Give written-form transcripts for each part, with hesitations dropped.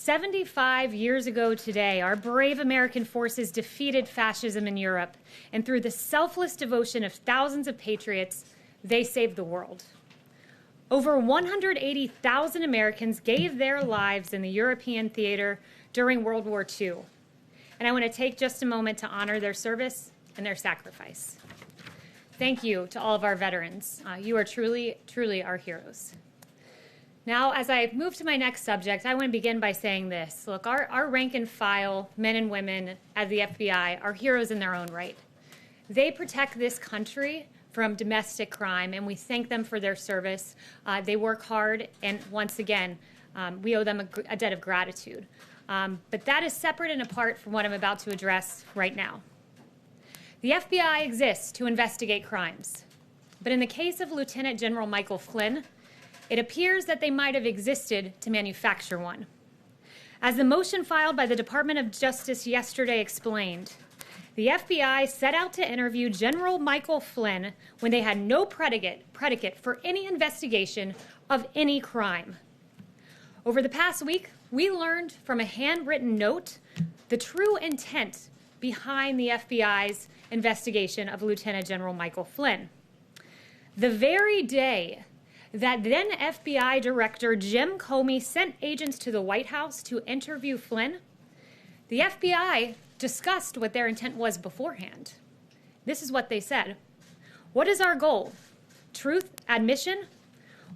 75 years ago today, our brave American forces defeated fascism in Europe, and through the selfless devotion of thousands of patriots, they saved the world. Over 180,000 Americans gave their lives in the European theater during World War II. And I want to take just a moment to honor their service and their sacrifice. Thank you to all of our veterans. You are truly, truly our heroes. Now, as I move to my next subject, I want to begin by saying this. Look, our rank and file men and women at the FBI are heroes in their own right. They protect this country from domestic crime, and we thank them for their service. They work hard, and once again, we owe them a debt of gratitude. But that is separate and apart from what I'm about to address right now. The FBI exists to investigate crimes, but in the case of Lieutenant General Michael Flynn, it appears that they might have existed to manufacture one. As the motion filed by the Department of Justice yesterday explained, the FBI set out to interview General Michael Flynn when they had no predicate for any investigation of any crime. Over the past week, we learned from a handwritten note the true intent behind the FBI's investigation of Lieutenant General Michael Flynn. The very day that then FBI Director Jim Comey sent agents to the White House to interview Flynn, the FBI discussed what their intent was beforehand. This is what they said. What is our goal? Truth, admission,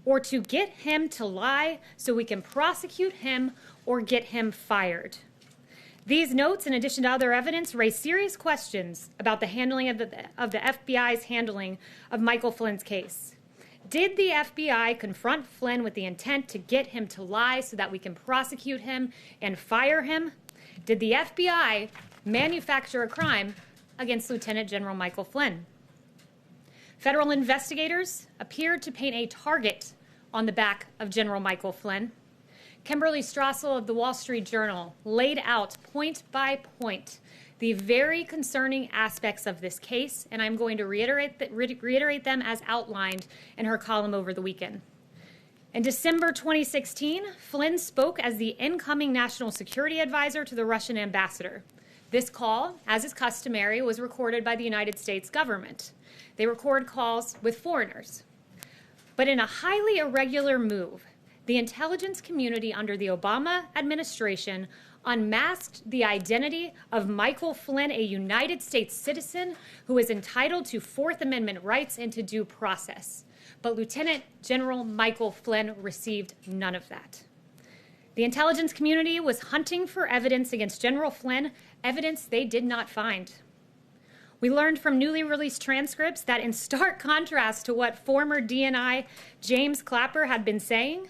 or to get him to lie so we can prosecute him or get him fired? These notes, in addition to other evidence, raise serious questions about the handling of the FBI's handling of Michael Flynn's case. Did the FBI confront Flynn with the intent to get him to lie so that we can prosecute him and fire him? Did the FBI manufacture a crime against Lieutenant General Michael Flynn? Federal investigators appeared to paint a target on the back of General Michael Flynn. Kimberly Strassel of the Wall Street Journal laid out point by point the very concerning aspects of this case, and I'm going to reiterate them as outlined in her column over the weekend. In December 2016, Flynn spoke as the incoming national security advisor to the Russian ambassador. This call, as is customary, was recorded by the United States government. They record calls with foreigners. But in a highly irregular move, the intelligence community under the Obama administration unmasked the identity of Michael Flynn, a United States citizen who is entitled to Fourth Amendment rights and to due process. But Lieutenant General Michael Flynn received none of that. The intelligence community was hunting for evidence against General Flynn, evidence they did not find. We learned from newly released transcripts that in stark contrast to what former DNI James Clapper had been saying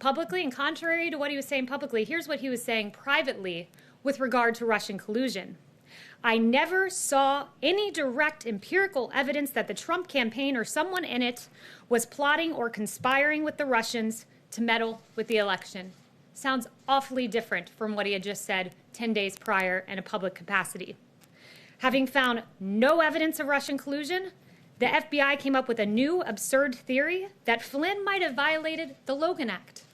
publicly, and contrary to what he was saying publicly, here's what he was saying privately with regard to Russian collusion. I never saw any direct empirical evidence that the Trump campaign or someone in it was plotting or conspiring with the Russians to meddle with the election. Sounds awfully different from what he had just said 10 days prior in a public capacity. Having found no evidence of Russian collusion, the FBI came up with a new absurd theory that Flynn might have violated the Logan Act,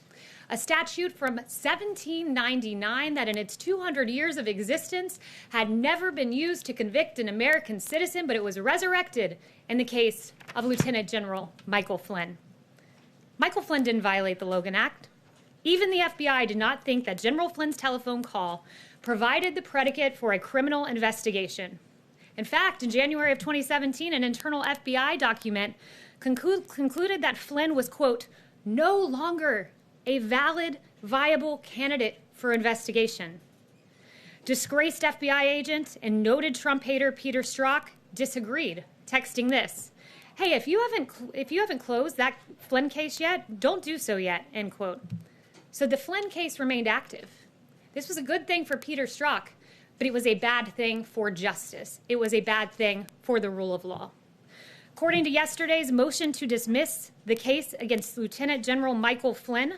a statute from 1799 that in its 200 years of existence had never been used to convict an American citizen, but it was resurrected in the case of Lieutenant General Michael Flynn. Michael Flynn didn't violate the Logan Act. Even the FBI did not think that General Flynn's telephone call provided the predicate for a criminal investigation. In fact, in January of 2017, an internal FBI document concluded that Flynn was, quote, no longer a valid, viable candidate for investigation. Disgraced FBI agent and noted Trump hater Peter Strzok disagreed, texting this, hey, if you haven't closed that Flynn case yet, don't do so yet, end quote. So the Flynn case remained active. This was a good thing for Peter Strzok, but it was a bad thing for justice. It was a bad thing for the rule of law. According to yesterday's motion to dismiss the case against Lieutenant General Michael Flynn,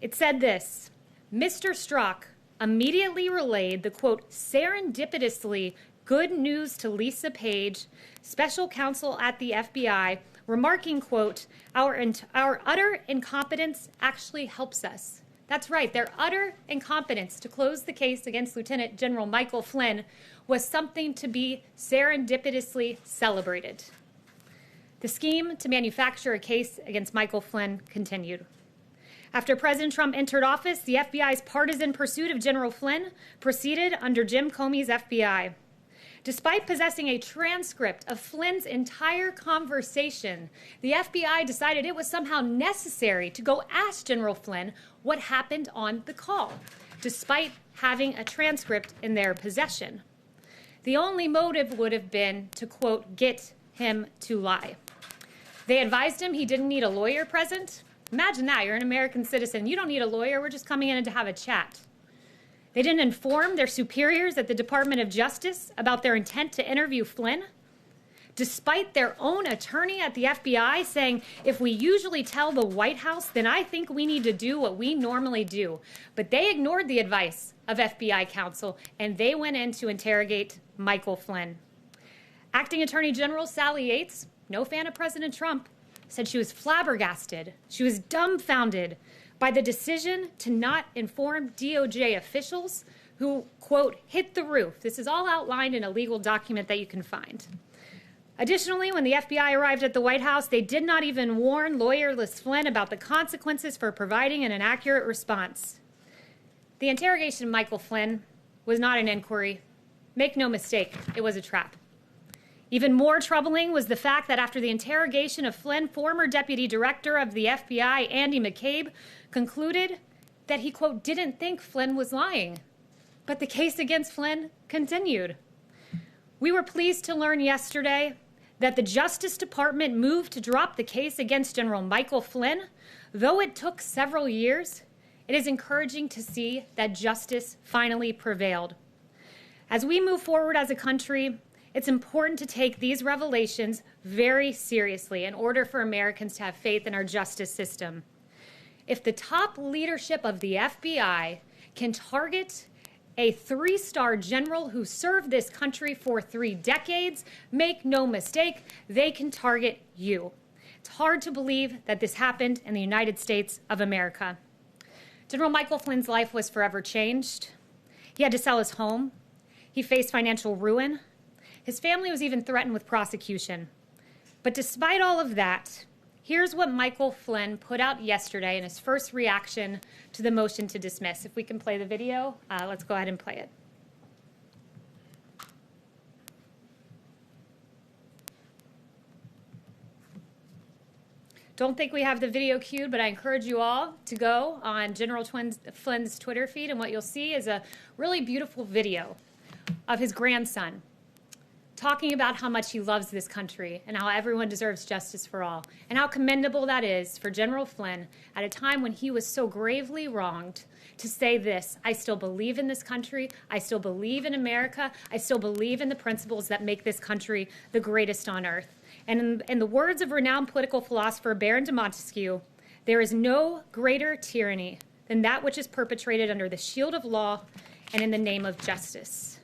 it said this, Mr. Strzok immediately relayed the, quote, serendipitously good news to Lisa Page, special counsel at the FBI, remarking, quote, our utter incompetence actually helps us. That's right, their utter incompetence to close the case against Lieutenant General Michael Flynn was something to be serendipitously celebrated. The scheme to manufacture a case against Michael Flynn continued. After President Trump entered office, the FBI's partisan pursuit of General Flynn proceeded under Jim Comey's FBI. Despite possessing a transcript of Flynn's entire conversation, the FBI decided it was somehow necessary to go ask General Flynn what happened on the call, despite having a transcript in their possession. The only motive would have been to, quote, get him to lie. They advised him he didn't need a lawyer present. Imagine that, you're an American citizen. You don't need a lawyer, we're just coming in to have a chat. They didn't inform their superiors at the Department of Justice about their intent to interview Flynn, despite their own attorney at the FBI saying, if we usually tell the White House, then I think we need to do what we normally do. But they ignored the advice of FBI counsel, and they went in to interrogate Michael Flynn. Acting Attorney General Sally Yates, no fan of President Trump, said she was flabbergasted, she was dumbfounded by the decision to not inform DOJ officials who, quote, hit the roof. This is all outlined in a legal document that you can find. Additionally, when the FBI arrived at the White House, they did not even warn lawyerless Flynn about the consequences for providing an inaccurate response. The interrogation of Michael Flynn was not an inquiry. Make no mistake, it was a trap. Even more troubling was the fact that after the interrogation of Flynn, former Deputy Director of the FBI, Andy McCabe, concluded that he, quote, didn't think Flynn was lying. But the case against Flynn continued. We were pleased to learn yesterday that the Justice Department moved to drop the case against General Michael Flynn. Though it took several years, it is encouraging to see that justice finally prevailed. As we move forward as a country, it's important to take these revelations very seriously in order for Americans to have faith in our justice system. If the top leadership of the FBI can target a 3-star general who served this country for 3 decades, make no mistake, they can target you. It's hard to believe that this happened in the United States of America. General Michael Flynn's life was forever changed. He had to sell his home. He faced financial ruin. His family was even threatened with prosecution. But despite all of that, here's what Michael Flynn put out yesterday in his first reaction to the motion to dismiss. If we can play the video, let's go ahead and play it. Don't think we have the video queued, but I encourage you all to go on General Flynn's Twitter feed, and what you'll see is a really beautiful video of his grandson talking about how much he loves this country and how everyone deserves justice for all, and how commendable that is for General Flynn at a time when he was so gravely wronged to say this: I still believe in this country, I still believe in America, I still believe in the principles that make this country the greatest on earth. And in the words of renowned political philosopher Baron de Montesquieu, there is no greater tyranny than that which is perpetrated under the shield of law and in the name of justice.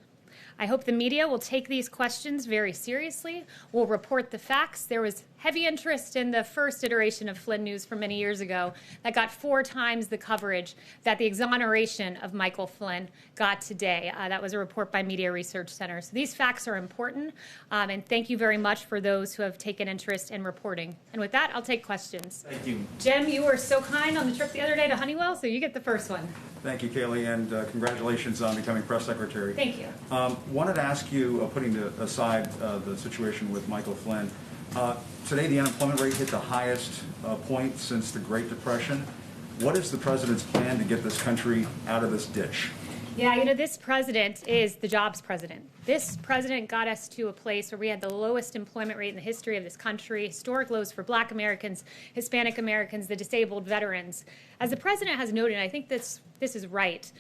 I hope the media will take these questions very seriously, will report the facts. There was heavy interest in the first iteration of Flynn News from many years ago that got 4 times the coverage that the exoneration of Michael Flynn got today. That was a report by Media Research Center. So these facts are important, and thank you very much for those who have taken interest in reporting. And with that, I'll take questions. Thank you. Jim, you were so kind on the trip the other day to Honeywell, so you get the first one. Thank you, Kayleigh, and congratulations on becoming press secretary. Thank you. Wanted to ask you, putting aside the situation with Michael Flynn, today the unemployment rate hit the highest point since the Great Depression. What is the president's plan to get this country out of this ditch? Yeah, you know, this president is the jobs president. This president got us to a place where we had the lowest employment rate in the history of this country, historic lows for Black Americans, Hispanic Americans, the disabled, veterans. As the president has noted, and I think this is right,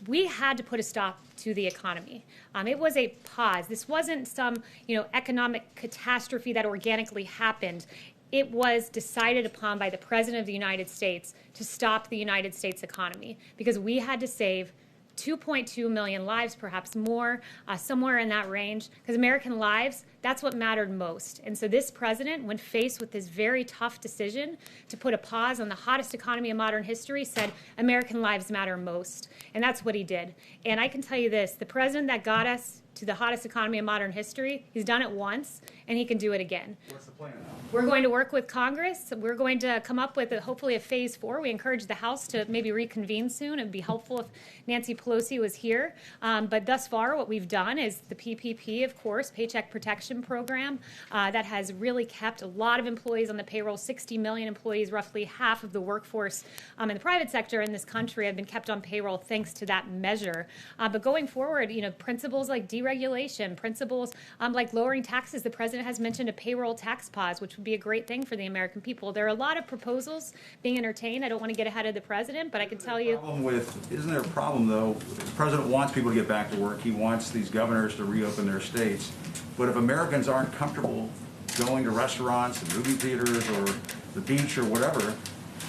we had to put a stop to the economy. It was a pause. This wasn't some, economic catastrophe that organically happened. It was decided upon by the President of the United States to stop the United States economy because we had to save 2.2 million lives, perhaps more, somewhere in that range, because American lives, that's what mattered most. And so this president, when faced with this very tough decision to put a pause on the hottest economy in modern history, said American lives matter most. And that's what he did. And I can tell you this, the president that got us to the hottest economy in modern history, he's done it once, and he can do it again. What's the plan now? We're going to work with Congress. We're going to come up with hopefully a phase 4. We encourage the House to maybe reconvene soon. It would be helpful if Nancy Pelosi was here. But thus far, what we've done is the PPP, of course, Paycheck Protection Program, that has really kept a lot of employees on the payroll. 60 million employees, roughly half of the workforce in the private sector in this country have been kept on payroll thanks to that measure. But going forward, principles like deregulation, principles like lowering taxes. The president has mentioned a payroll tax pause, which would be a great thing for the American people. There are a lot of proposals being entertained. I don't want to get ahead of the president, but I can tell you. Isn't there a problem, though? The president wants people to get back to work. He wants these governors to reopen their states. But if Americans aren't comfortable going to restaurants and movie theaters or the beach or whatever,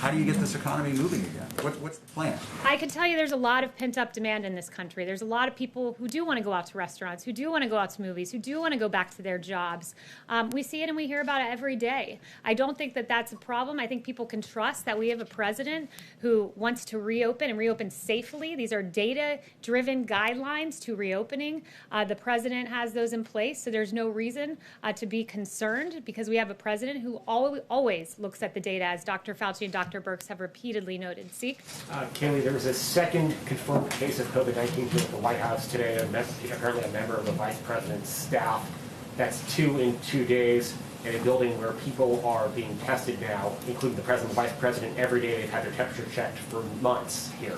how do you get this economy moving again? What's the plan? I can tell you there's a lot of pent-up demand in this country. There's a lot of people who do want to go out to restaurants, who do want to go out to movies, who do want to go back to their jobs. We see it and we hear about it every day. I don't think that that's a problem. I think people can trust that we have a president who wants to reopen and reopen safely. These are data-driven guidelines to reopening. The president has those in place, so there's no reason to be concerned because we have a president who always looks at the data, as Dr. Fauci and Dr. Birx have repeatedly noted. Kayleigh, there was a second confirmed case of COVID-19 here at the White House today, apparently a member of the vice president's staff. That's 2 in 2 days in a building where people are being tested now, including the president and vice president. Every day they've had their temperature checked for months here.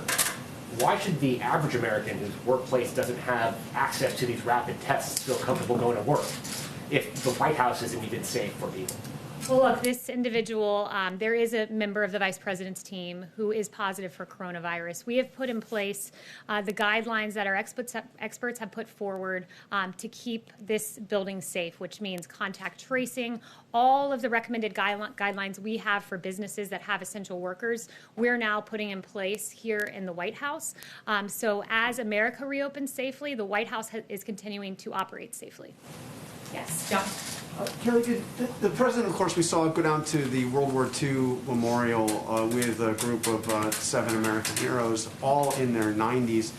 Why should the average American whose workplace doesn't have access to these rapid tests feel comfortable going to work if the White House isn't even safe for people? Well, look, this individual, there is a member of the vice president's team who is positive for coronavirus. We have put in place the guidelines that our experts have put forward to keep this building safe, which means contact tracing, all of the recommended guidelines we have for businesses that have essential workers, we're now putting in place here in the White House. So as America reopens safely, the White House is continuing to operate safely. Yes, John. Kayleigh, the president, of course, we saw go down to the World War II memorial with a group of 7 American heroes, all in their 90s.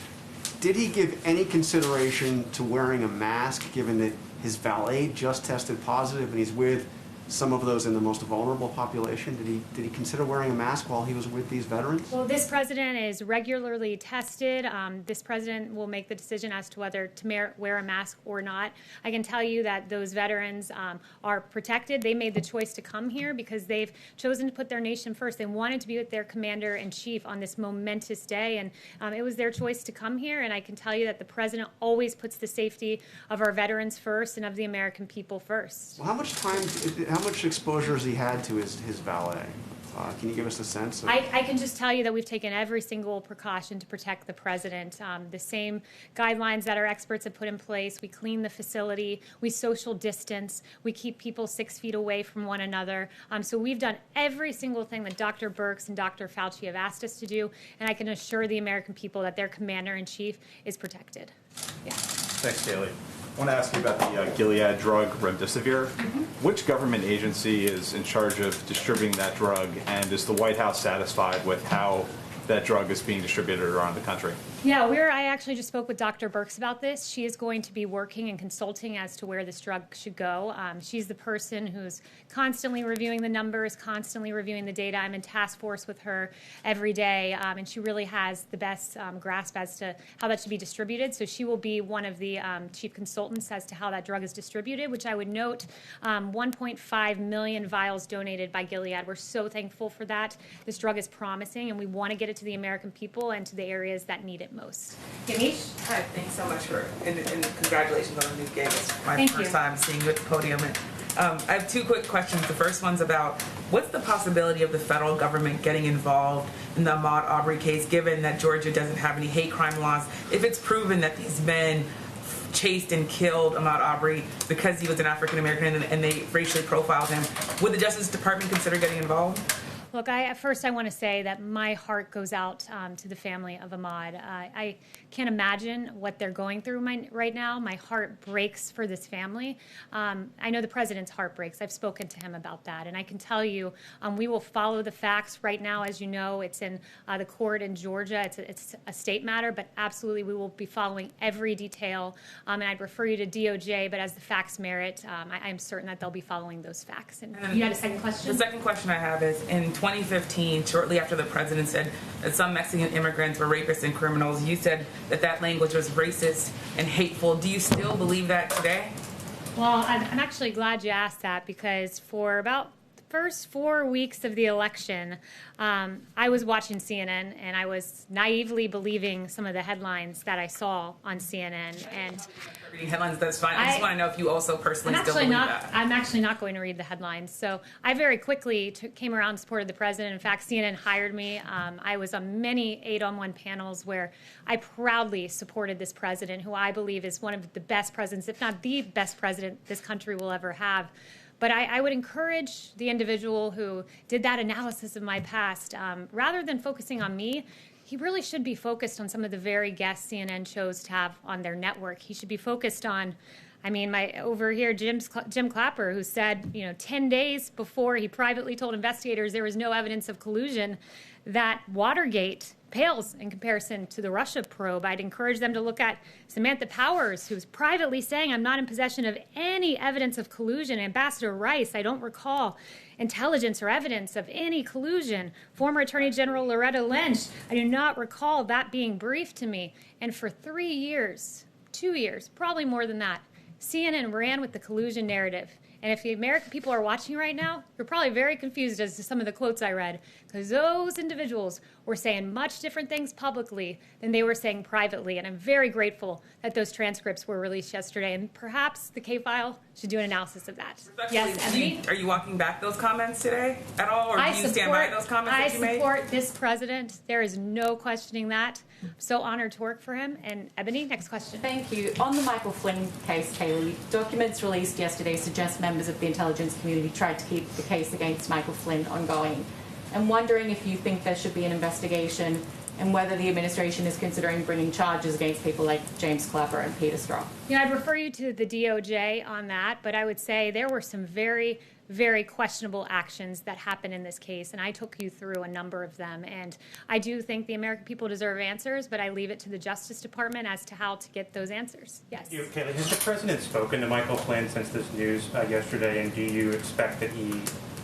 Did he give any consideration to wearing a mask, given that his valet just tested positive and he's with some of those in the most vulnerable population? Did he consider wearing a mask while he was with these veterans? Well, this president is regularly tested. This president will make the decision as to whether to wear a mask or not. I can tell you that those veterans are protected. They made the choice to come here because they've chosen to put their nation first. They wanted to be with their commander-in-chief on this momentous day, and it was their choice to come here. And I can tell you that the president always puts the safety of our veterans first and of the American people first. Well, how much exposure has he had to his valet? Can you give us a sense? I can just tell you that we've taken every single precaution to protect the president. The same guidelines that our experts have put in place. We clean the facility. We social distance. We keep people 6 feet away from one another. So we've done every single thing that Dr. Birx and Dr. Fauci have asked us to do, and I can assure the American people that their commander-in-chief is protected. Yeah. Thanks, Kayleigh. I want to ask you about the Gilead drug, remdesivir. Which government agency is in charge of distributing that drug, and is the White House satisfied with how that drug is being distributed around the country? Yeah, I actually just spoke with Dr. Birx about this. She is going to be working and consulting as to where this drug should go. She's the person who's constantly reviewing the numbers, constantly reviewing the data. I'm in task force with her every day, and she really has the best grasp as to how that should be distributed. So she will be one of the chief consultants as to how that drug is distributed, which I would note 1.5 million vials donated by Gilead. We're so thankful for that. This drug is promising, and we want to get it to the American people and to the areas that need it most. Ganesh? Hi, thanks so much and congratulations on the new gig. It's my Thank first you. time seeing you at the podium. And, I have 2 quick questions. The first one's about what's the possibility of the federal government getting involved in the Ahmaud Arbery case, given that Georgia doesn't have any hate crime laws? If it's proven that these men chased and killed Ahmaud Arbery because he was an African American and they racially profiled him, would the Justice Department consider getting involved? Look, first I want to say that my heart goes out to the family of Ahmaud. I can't imagine what they're going through right now. My heart breaks for this family. I know the president's heart breaks. I've spoken to him about that. And I can tell you, we will follow the facts. Right now, as you know, it's in the court in Georgia. It's a state matter, but absolutely we will be following every detail. And I'd refer you to DOJ, but as the facts merit, I'm certain that they'll be following those facts. And you had a second question? The second question I have is, in 2015, shortly after the president said that some Mexican immigrants were rapists and criminals, you said that language was racist and hateful. Do you still believe that today? Well, I'm actually glad you asked that, because for about the first 4 weeks of the election, I was watching CNN and I was naively believing some of the headlines that I saw on CNN. And reading headlines, that's fine. I just want to know if you also personally still believe that. I'm actually not going to read the headlines. So I very quickly came around and supported the president. In fact, CNN hired me. I was on many 8-on-1 panels where I proudly supported this president, who I believe is one of the best presidents, if not the best president this country will ever have. But I would encourage the individual who did that analysis of my past, rather than focusing on me, he really should be focused on some of the very guests CNN chose to have on their network. He should be focused on, over here, Jim Clapper, who said, 10 days before he privately told investigators there was no evidence of collusion, that Watergate pales in comparison to the Russia probe. I'd encourage them to look at Samantha Powers, who's privately saying, I'm not in possession of any evidence of collusion. Ambassador Rice, I don't recall intelligence or evidence of any collusion. Former Attorney General Loretta Lynch, I do not recall that being briefed to me. And for 3 years, 2 years, probably more than that, CNN ran with the collusion narrative. And if the American people are watching right now, you're probably very confused as to some of the quotes I read, because those individuals were saying much different things publicly than they were saying privately. And I'm very grateful that those transcripts were released yesterday. And perhaps the K-File should do an analysis of that. Yes, Ebony? Are you walking back those comments today at all? Or do you stand by those comments that you made? I support this president. There is no questioning that. I'm so honored to work for him. And Ebony, next question. Thank you. On the Michael Flynn case, Kayleigh, documents released yesterday suggest members of the intelligence community tried to keep the case against Michael Flynn ongoing. I'm wondering if you think there should be an investigation and whether the administration is considering bringing charges against people like James Clapper and Peter Strzok. I'd refer you to the DOJ on that, but I would say there were some very, very questionable actions that happened in this case, and I took you through a number of them. And I do think the American people deserve answers, but I leave it to the Justice Department as to how to get those answers. Yes. Kayleigh, has the president spoken to Michael Flynn since this news yesterday, and do you expect that he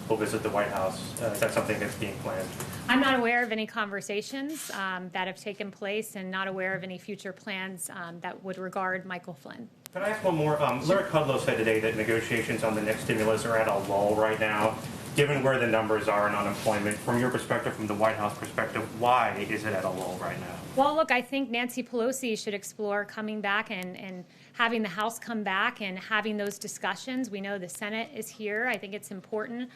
will visit the White House? Is that something that's being planned? I'm not aware of any conversations that have taken place, and not aware of any future plans that would regard Michael Flynn. Can I ask one more? Lyric Kudlow said today that negotiations on the next stimulus are at a lull right now. Given where the numbers are in unemployment, from your perspective, from the White House perspective, why is it at a lull right now? Well, look, I think Nancy Pelosi should explore coming back and having the House come back and having those discussions. We know the Senate is here. I think it's important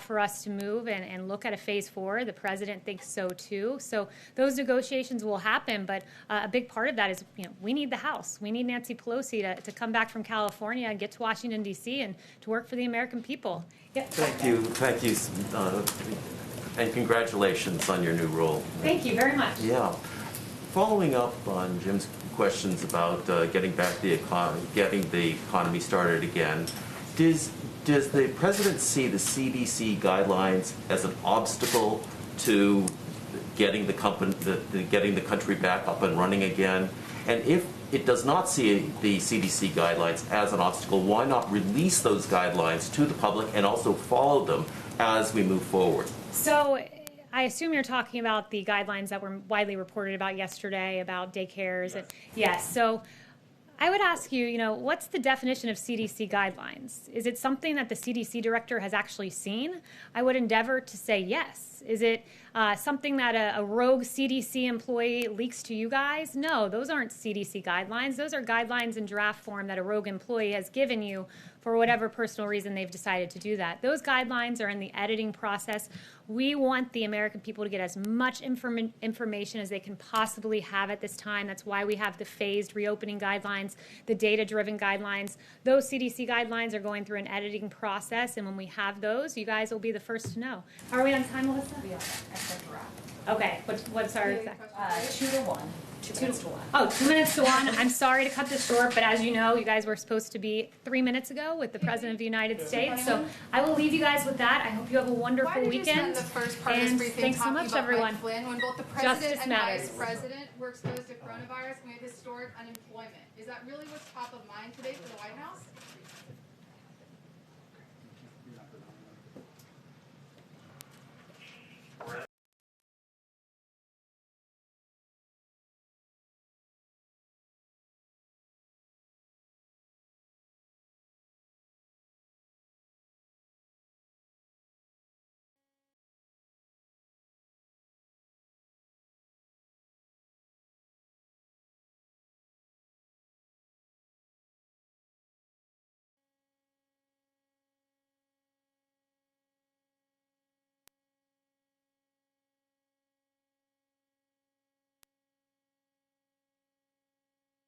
for us to move and look at a phase 4. The president thinks so too. So those negotiations will happen, but a big part of that is, we need the House. We need Nancy Pelosi to come back from California and get to Washington, D.C. and to work for the American people. Yeah. Thank you, and congratulations on your new role. Thank you very much. Yeah. Following up on Jim's questions about getting the economy started again, does the president see the CDC guidelines as an obstacle to getting the country back up and running again? And if it does not see the CDC guidelines as an obstacle, why not release those guidelines to the public and also follow them as we move forward? So I assume you're talking about the guidelines that were widely reported about yesterday about daycares. Yes. Yes. So I would ask you, what's the definition of CDC guidelines? Is it something that the CDC director has actually seen? I would endeavor to say yes. Is it something that a rogue CDC employee leaks to you guys? No, those aren't CDC guidelines. Those are guidelines in draft form that a rogue employee has given you for whatever personal reason they've decided to do that. Those guidelines are in the editing process. We want the American people to get as much information as they can possibly have at this time. That's why we have the phased reopening guidelines, the data-driven guidelines. Those CDC guidelines are going through an editing process, and when we have those, you guys will be the first to know. Are we on time, Melissa? Okay, what's our exact? 2 to 1. 2 minutes to 1. Oh, 2 minutes to 1. I'm sorry to cut this short, but as you know, you guys were supposed to be 3 minutes ago with the President of the United States. So I will leave you guys with that. I hope you have a wonderful Why did weekend. you spend the first part of And this briefing thanks so talking much, about everyone. Mike Flynn, when both the Justice president and matters. vice president were exposed to coronavirus and we had historic unemployment? Is that really what's top of mind today for the White House?